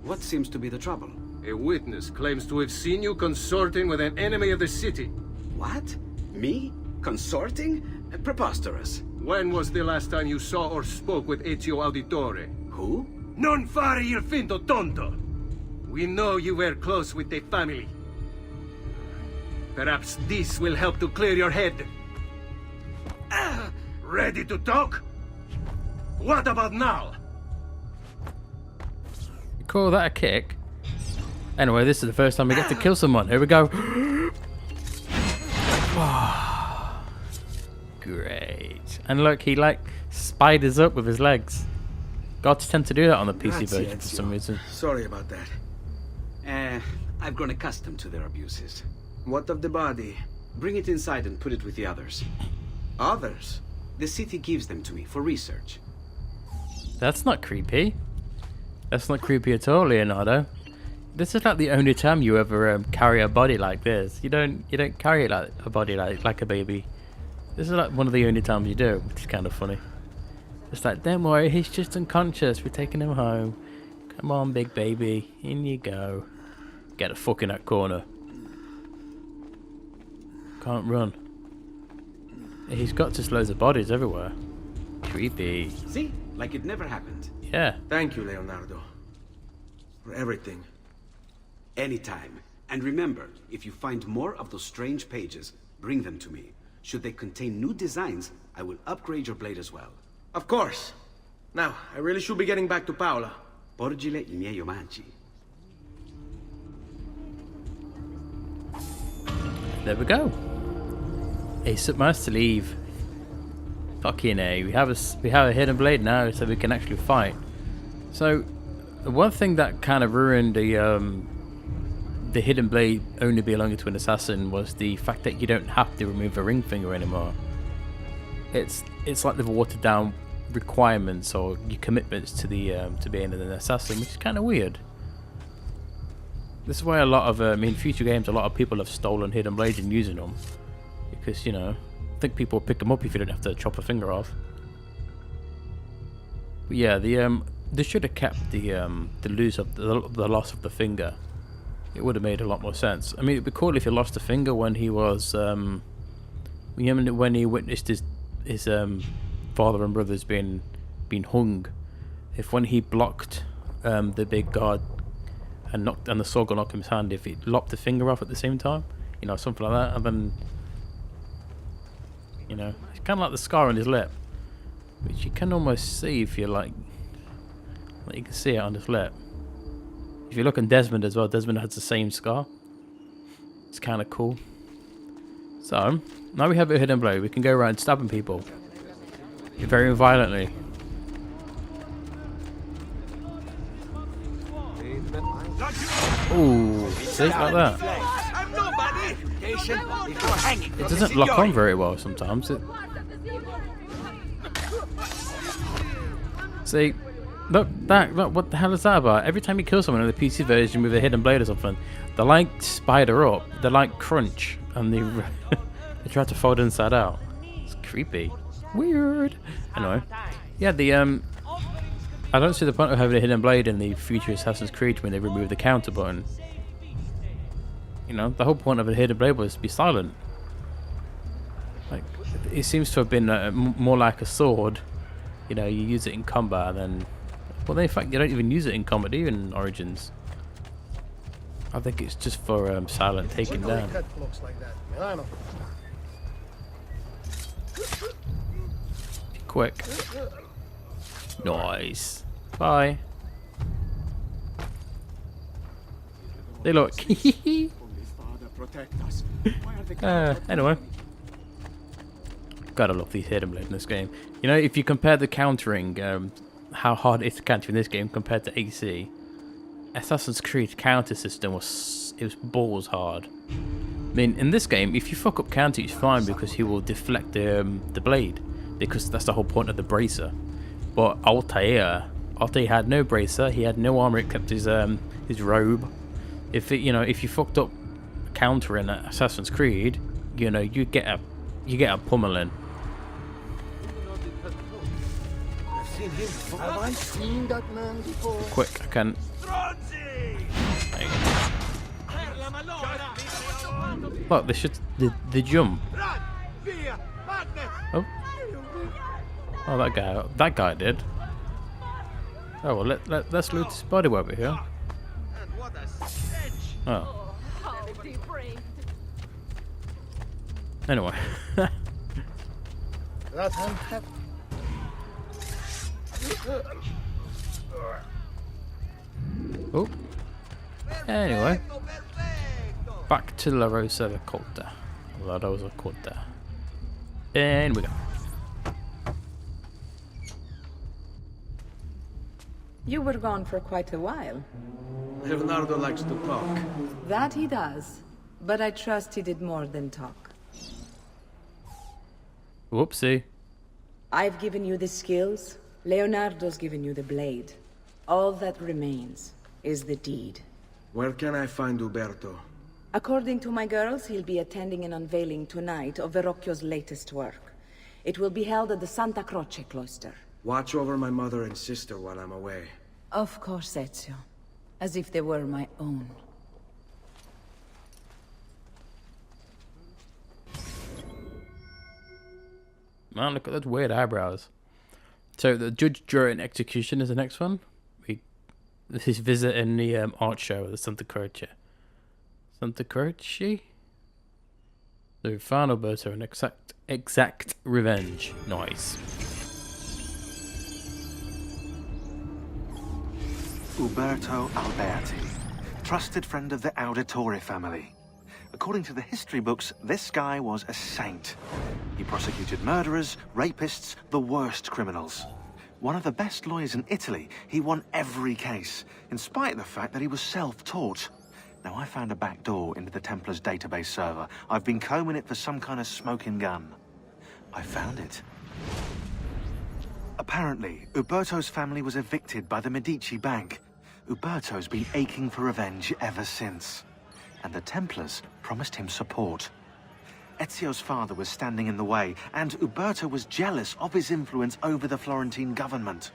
What seems to be the trouble? A witness claims to have seen you consorting with an enemy of the city. What? Me? Consorting? Preposterous. When was the last time you saw or spoke with Ezio Auditore? Who? Non fare il finto tonto! We know you were close with the family. Perhaps this will help to clear your head. Ready to talk? What about now? You call that a kick? Anyway, this is the first time we get to kill someone. Here we go. Great. And look, he like spiders up with his legs. Gods tend to do that on the PC version for some reason. Sorry about that. I've grown accustomed to their abuses. What of the body? Bring it inside and put it with the others. Others? The city gives them to me for research. That's not creepy. That's not creepy at all, Leonardo. This is like the only time you ever carry a body like this. You don't carry it like a body like a baby. This is like one of the only times you do, which is kind of funny. It's like, don't worry, he's just unconscious. We're taking him home. Come on, big baby, in you go. Get the fuck in that corner. Can't run. He's got just loads of bodies everywhere. Creepy. See? Like it never happened. Yeah. Thank you, Leonardo. For everything. Anytime. And remember, if you find more of those strange pages, bring them to me. Should they contain new designs, I will upgrade your blade as well. Of course. Now, I really should be getting back to Paola. Porgile I miei omaggi. There we go. It's nice to leave. Fucking A. We have a hidden blade now, so we can actually fight. So, one thing that kind of ruined the hidden blade only belonging to an assassin was the fact that you don't have to remove a ring finger anymore. It's like they've watered down requirements or your commitments to the to being an assassin, which is kind of weird. This is why a lot of in future games, a lot of people have stolen hidden blades and using them, because you know, I think people will pick them up if you don't have to chop a finger off. But yeah, they should have kept the loss of the finger. It would have made a lot more sense. I mean, it'd be cool if he lost a finger when he was when he witnessed his father and brothers being hung. If when he blocked the big guard and the sword got knocked in his hand, if he lopped the finger off at the same time, you know, something like that, and then, you know, it's kind of like the scar on his lip, which you can almost see if you like you can see it on his lip. If you look at Desmond as well, Desmond has the same scar. It's kind of cool. So now we have a hidden blade. We can go around stabbing people very violently. Ooh, see, like that. It doesn't lock on very well sometimes. See, look, what the hell is that about? Every time you kill someone in the PC version with a hidden blade or something, they like spider up, they like crunch, and they they try to fold inside out. It's creepy. Weird. Anyway, yeah, I don't see the point of having a hidden blade in the future Assassin's Creed when they remove the counter button. You know, the whole point of a hidden blade was to be silent. Like, it seems to have been more like a sword. You know, you use it in combat, and then, well, in fact, you don't even use it in combat, even in Origins. I think it's just for silent taking down. Quick. Nice. Bye. They look. Anyway. Gotta love these hidden blades in this game. You know, if you compare the countering, how hard it is to counter in this game compared to AC, Assassin's Creed counter system was balls hard. I mean, in this game, if you fuck up counter, it's fine because he will deflect the blade, because that's the whole point of the bracer. But Altair had no bracer. He had no armor except his robe. If you fucked up counter in Assassin's Creed, you know, you get a pummeling. seen him before? Have I seen that man before? Quick, I can. There you go. Look, they should. They jump. Oh. Oh, that guy did. Oh well, let's loot his body over here. Oh. Anyway. That hand. Oh. Anyway. Back to La Rosa Colta. La Rosa Colta. And we go. You were gone for quite a while. Leonardo likes to talk. That he does. But I trust he did more than talk. Whoopsie. I've given you the skills. Leonardo's given you the blade. All that remains is the deed. Where can I find Uberto? According to my girls, he'll be attending an unveiling tonight of Verrocchio's latest work. It will be held at the Santa Croce cloister. Watch over my mother and sister while I'm away. Of course, Ezio. As if they were my own. Man, look at those weird eyebrows. So the judge, jury, and execution is the next one. This is visiting the art show at the Santa Croce. Santa Croce? The final Alberto and exact revenge. Nice. Uberto Alberti, trusted friend of the Auditore family. According to the history books, this guy was a saint. He prosecuted murderers, rapists, the worst criminals. One of the best lawyers in Italy, he won every case, in spite of the fact that he was self-taught. Now, I found a back door into the Templars' database server. I've been combing it for some kind of smoking gun. I found it. Apparently, Uberto's family was evicted by the Medici Bank. Uberto's been aching for revenge ever since. And the Templars promised him support. Ezio's father was standing in the way, and Uberto was jealous of his influence over the Florentine government.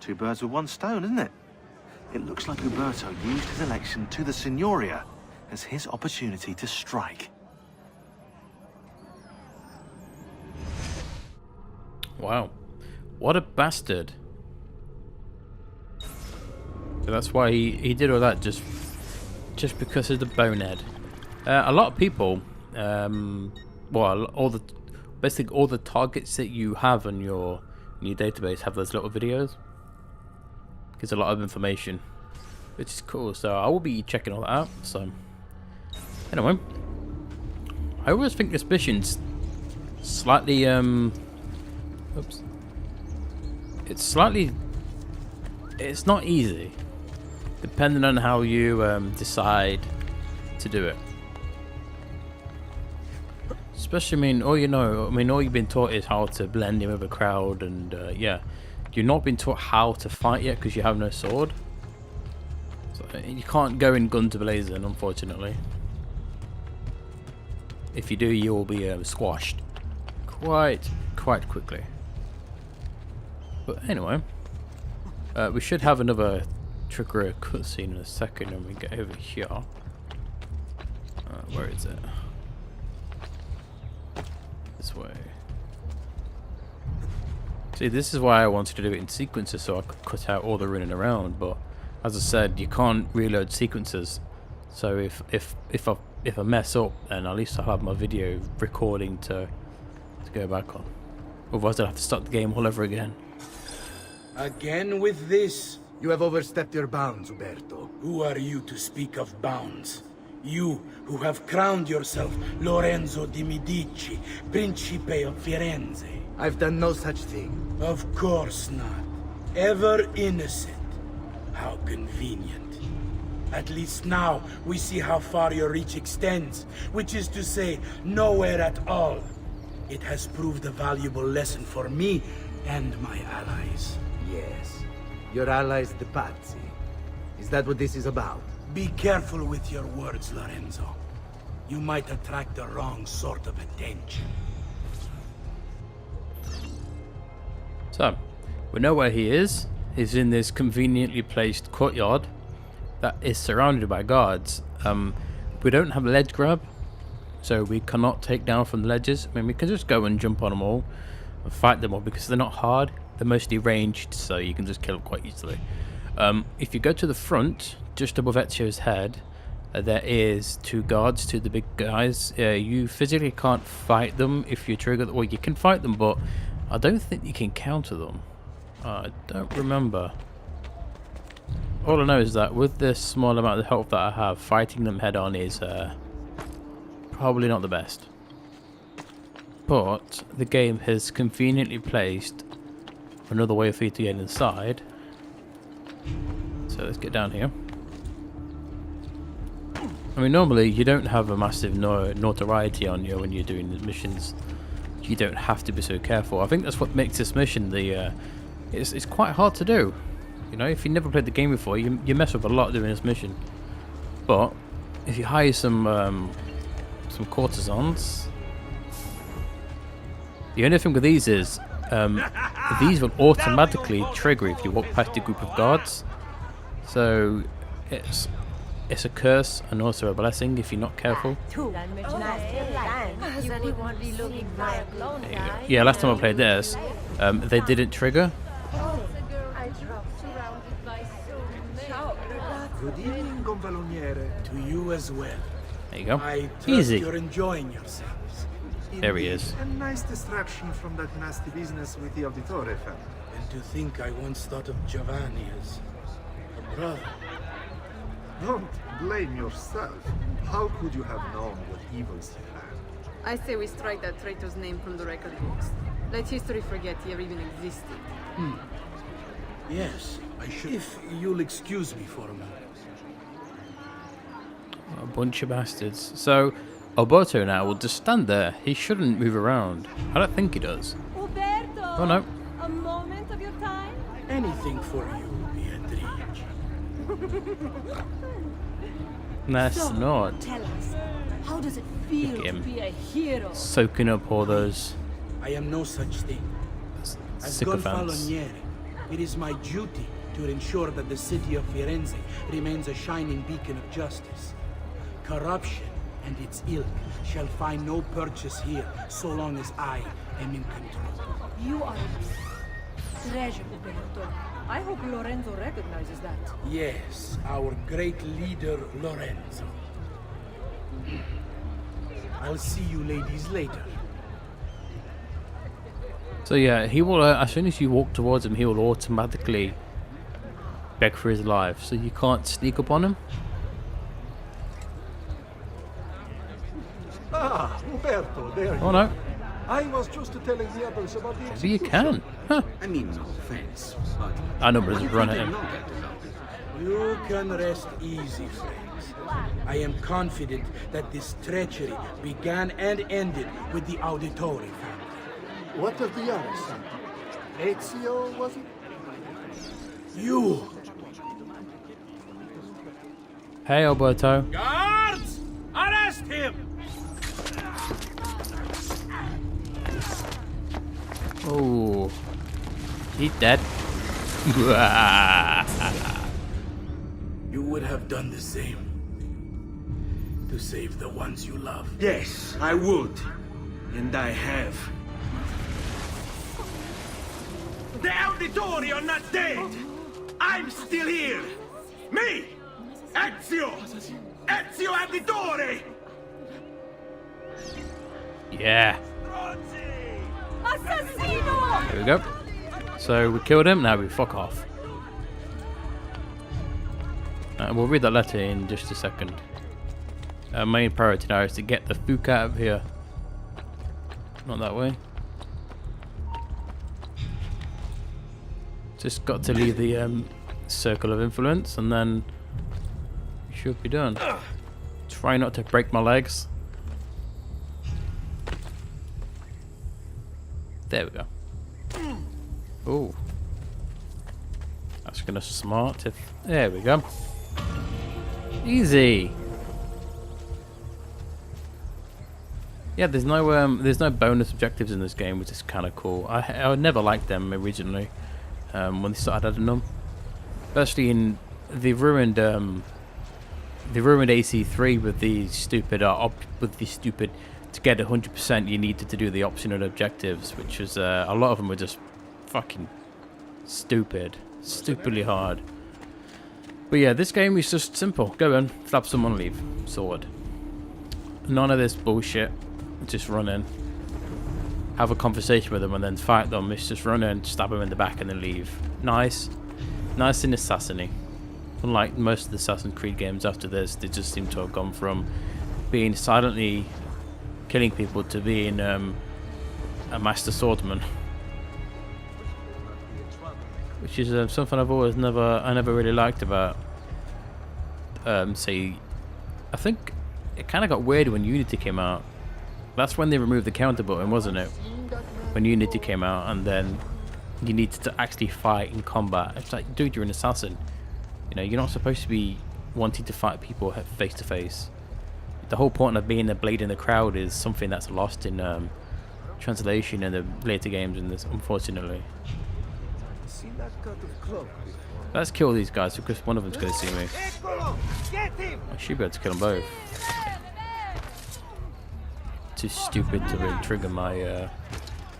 Two birds with one stone, isn't it? It looks like Uberto used his election to the Signoria as his opportunity to strike. Wow. What a bastard. So that's why he did all that, just because of the bonehead. A lot of people, well, basically all the targets that you have on your database have those little videos. Gives a lot of information, which is cool. So I will be checking all that out. So anyway, I always think this mission's slightly oops. It's not easy, depending on how you decide to do it. Especially, all you've been taught is how to blend in with a crowd, and yeah, you've not been taught how to fight yet because you have no sword. So you can't go in guns blazing, unfortunately. If you do, you will be squashed quite quickly. But anyway, we should have another trigger cutscene in a second when we get over here. Where is it? This way. See, this is why I wanted to do it in sequences, so I could cut out all the running around. But as I said, you can't reload sequences. So if I mess up, then at least I'll have my video recording to go back on. Otherwise, I'll have to start the game all over again. Again with this? You have overstepped your bounds, Uberto. Who are you to speak of bounds? You who have crowned yourself Lorenzo di Medici, Principe of Firenze. I've done no such thing. Of course not. Ever innocent. How convenient. At least now we see how far your reach extends, which is to say, nowhere at all. It has proved a valuable lesson for me and my allies. Yes. Your allies, the Pazzi. Is that what this is about? Be careful with your words, Lorenzo. You might attract the wrong sort of attention. So, We know where he is. He's in this conveniently placed courtyard that is surrounded by guards. We don't have a ledge grab, so we cannot take down from the ledges. I mean, we can just go and jump on them all and fight them all because they're not hard. They're mostly ranged, so you can just kill them quite easily. If you go to the front, just above Ezio's head, there is 2 guards, 2 of the big guys. You physically can't fight them if you trigger them. Well, you can fight them, but I don't think you can counter them. I don't remember. All I know is that with this small amount of health that I have, fighting them head on is probably not the best. But the game has conveniently placed another way for you to get inside. So let's get down here. I mean, normally you don't have a massive notoriety on you when you're doing the missions. You don't have to be so careful. I think that's what makes this mission it's quite hard to do. You know, if you never played the game before, you mess up a lot doing this mission. But if you hire some courtesans, the only thing with these is these will automatically trigger if you walk past a group of guards. So it's a curse and also a blessing if you're not careful. Yeah, last time I played this, they didn't trigger. Good evening, Gonfaloniere. To you as well. There you go. I trust Easy. you're enjoying yourselves. There he is. A nice distraction from that nasty business with the Auditore family. And to think I once thought of Giovanni as a brother. Don't blame yourself. How could you have known what evils he planned? I say we strike that traitor's name from the record books. Let history forget he ever even existed. Yes, I should. If you'll excuse me for a moment. A bunch of bastards. So Alberto now will just stand there. He shouldn't move around. I don't think he does. Uberto! Oh no. A moment of your time? Anything for you, Beatrice. That's not. Tell us, how does it feel Look to at him. be a hero? Soaking up all those I am no such thing. As sycophants. Gonfaloniere, it is my duty to ensure that the city of Firenze remains a shining beacon of justice. Corruption and its ilk shall find no purchase here so long as I am in control. You are a treasure, Uberto. I hope Lorenzo recognizes that. Yes, our great leader, Lorenzo. I'll see you ladies later. So yeah, he will. As soon as you walk towards him, he will automatically beg for his life. So you can't sneak up on him. Ah, Uberto, there Oh you no, are. I was just telling the others about the maybe you can. Huh. I mean, no offense, but I know, but just run at him. You can rest easy, friends. I am confident that this treachery began and ended with the Auditore family. What of the others, son? Ezio, was it? You! Hey, Alberto. Guards! Arrest him! Oh, he's dead. You would have done the same. To save the ones you love. Yes, I would. And I have. The Auditori are not dead! I'm still here! Me! Ezio! Ezio Auditore! Yeah. Assassino! There we go. So we killed him. Now we fuck off. We'll read that letter in just a second. Our main priority now is to get the fuck out of here. Not that way. Just got to leave the circle of influence and then we should be done. Try not to break my legs. There we go. Oh, that's gonna smart if. There we go. Easy. Yeah, there's no bonus objectives in this game, which is kind of cool. I never liked them originally. when they started adding them. Especially in the ruined AC3 with the stupid to get 100% you needed to do the optional objectives, which was a lot of them were just fucking stupidly hard. But yeah, this game is just simple. Go in, stab someone, leave. Sword. None of this bullshit. Just run in, have a conversation with them, and then fight them. It's just run in, stab them in the back, and then leave. Nice and assassin-y. Unlike most of the Assassin's Creed games after this, they just seem to have gone from being silently killing people to being a master swordsman, which is something I've always never really liked about. Say, I think it kind of got weird when Unity came out. That's when they removed the counter button, wasn't it? When Unity came out, and then you needed to actually fight in combat. It's like, dude, you're an assassin. You know, you're not supposed to be wanting to fight people face to face. The whole point of being a blade in the crowd is something that's lost in translation in the later games in this, unfortunately. Let's kill these guys because one of them's going to see me. I should be able to kill them both. Too stupid to really trigger my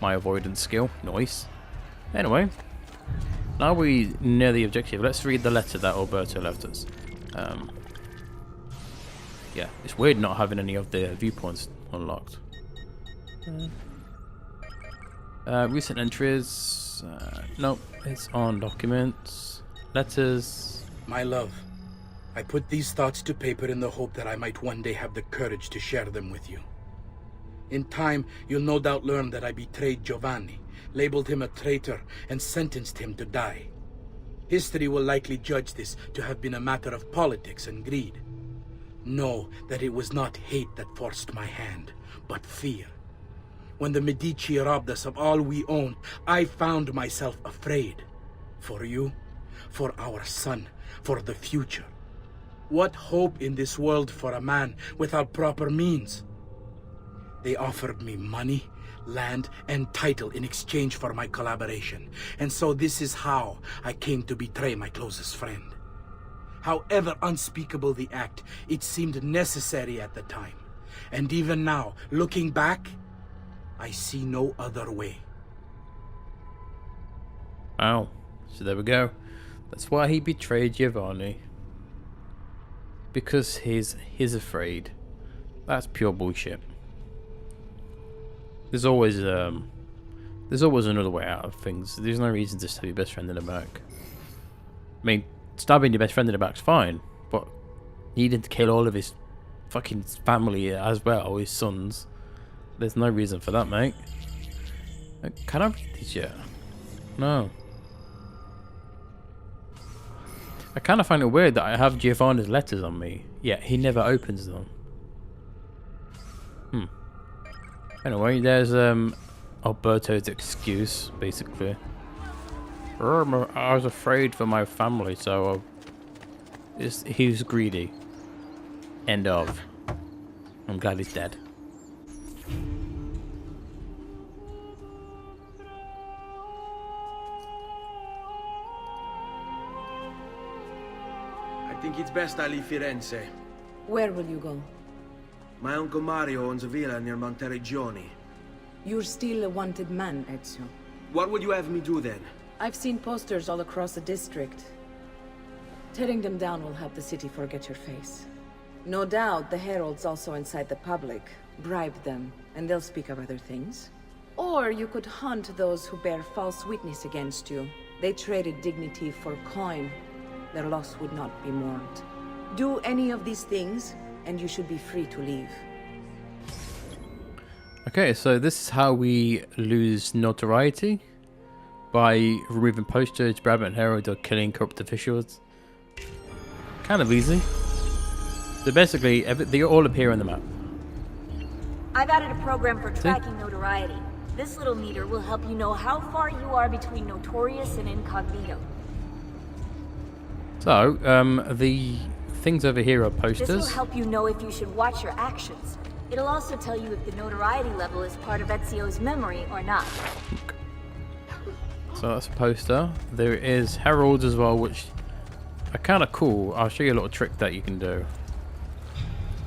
my avoidance skill. Nice. Anyway, now we near the objective. Let's read the letter that Alberto left us. Yeah, it's weird not having any of the viewpoints unlocked. Recent entries. Nope, it's on documents. Letters. My love, I put these thoughts to paper in the hope that I might one day have the courage to share them with you. In time, you'll no doubt learn that I betrayed Giovanni, labeled him a traitor, and sentenced him to die. History will likely judge this to have been a matter of politics and greed. Know that it was not hate that forced my hand, but fear. When the Medici robbed us of all we owned, I found myself afraid. For you, for our son, for the future. What hope in this world for a man without proper means? They offered me money, land, and title in exchange for my collaboration. And so this is how I came to betray my closest friend. However unspeakable the act, it seemed necessary at the time. And even now, looking back, I see no other way. Oh, so there we go. That's why he betrayed Giovanni. Because he's afraid. That's pure bullshit. There's always another way out of things. There's no reason to stab your best friend in the back. I mean, stabbing your best friend in the back's fine, but needing to kill all of his fucking family as well, his sons. There's no reason for that, mate. Can I read these yet? No. I kind of find it weird that I have Giovanni's letters on me, yet he never opens them. Anyway, there's Alberto's excuse, basically. I was afraid for my family, so he was greedy. End of. I'm glad he's dead. I think it's best I leave Firenze. Where will you go? My uncle Mario owns a villa near Monteregioni. You're still a wanted man, Ezio. What would you have me do then? I've seen posters all across the district. Tearing them down will help the city forget your face. No doubt the heralds also incite the public. Bribe them, and they'll speak of other things. Or you could hunt those who bear false witness against you. They traded dignity for coin. Their loss would not be mourned. Do any of these things, and you should be free to leave. Okay, so this is how we lose notoriety. By removing posters, bribing heralds, or killing corrupt officials. Kind of easy. So basically, they all appear on the map. I've added a program for tracking notoriety. This little meter will help you know how far you are between notorious and incognito. So, the things over here are posters. This will help you know if you should watch your actions. It'll also tell you if the notoriety level is part of Ezio's memory or not. So that's a poster. There is heralds as well, which are kind of cool. I'll show you a little trick that you can do,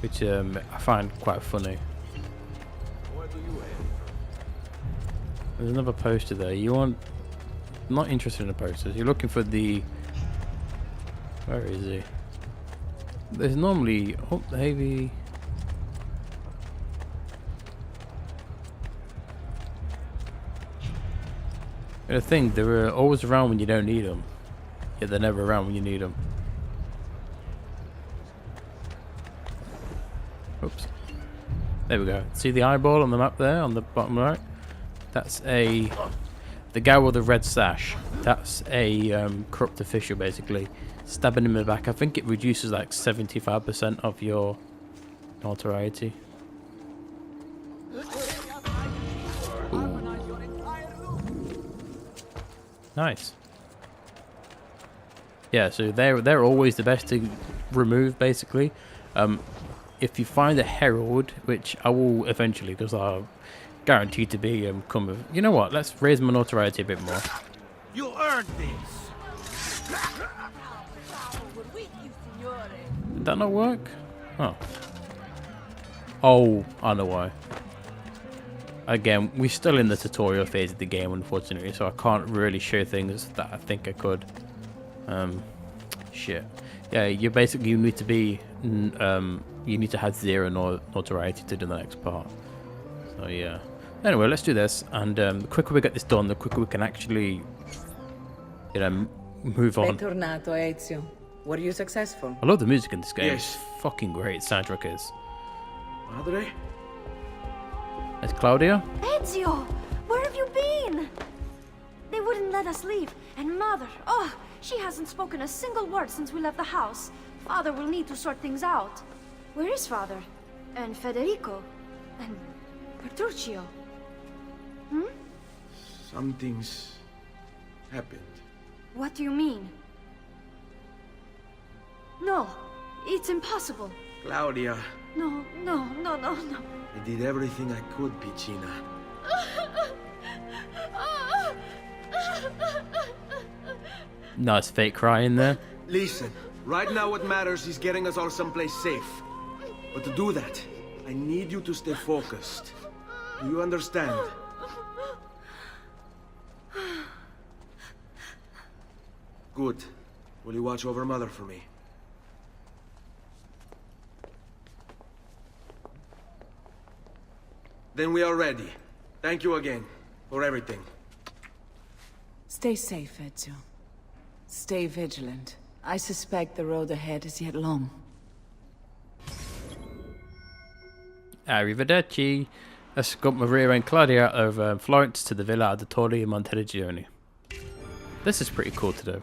which I find quite funny. There's another poster there. You want... Not interested in the posters. You're looking for the... Where is he? There's normally... Oh, maybe... The thing, they're always around when you don't need them. Yet they're never around when you need them. Oops. There we go. See the eyeball on the map there, on the bottom right? That's a... The guy with the red sash. That's a corrupt official, basically. Stabbing him in the back. I think it reduces like 75% of your notoriety. Ooh. Nice. Yeah, so they're always the best to remove, basically. If you find a herald, which I will eventually, because I'll guaranteed to be you know what? Let's raise my notoriety a bit more. You earned this. Did that not work? Oh. Oh, I know why. Again, we're still in the tutorial phase of the game, unfortunately, so I can't really show things that I think I could. Shit. Yeah, you basically need to be you need to have 0 notoriety to do the next part. So yeah. Anyway, let's do this, and the quicker we get this done, the quicker we can actually, you know, move on. Bentornato, Ezio. Were you successful? I love the music in this game. Yes. It's fucking great. Soundtrack is. Madre? It's Claudia. Ezio, where have you been? They wouldn't let us leave, and Mother, oh, she hasn't spoken a single word since we left the house. Father will need to sort things out. Where is Father? And Federico? And Petruccio? Hmm? Something's happened. What do you mean? No, it's impossible. Claudia, No. I did everything I could, Piccina. Nice fake cry in there. Listen, right now what matters is getting us all someplace safe. But to do that, I need you to stay focused. Do you understand? Good. Will you watch over Mother for me? Then we are ready. Thank you again for everything. Stay safe, Ezio. Stay vigilant. I suspect the road ahead is yet long. Arrivederci. Let's got Maria and Claudia out of Florence to the Villa Auditore in Monteriggioni. This is pretty cool to do.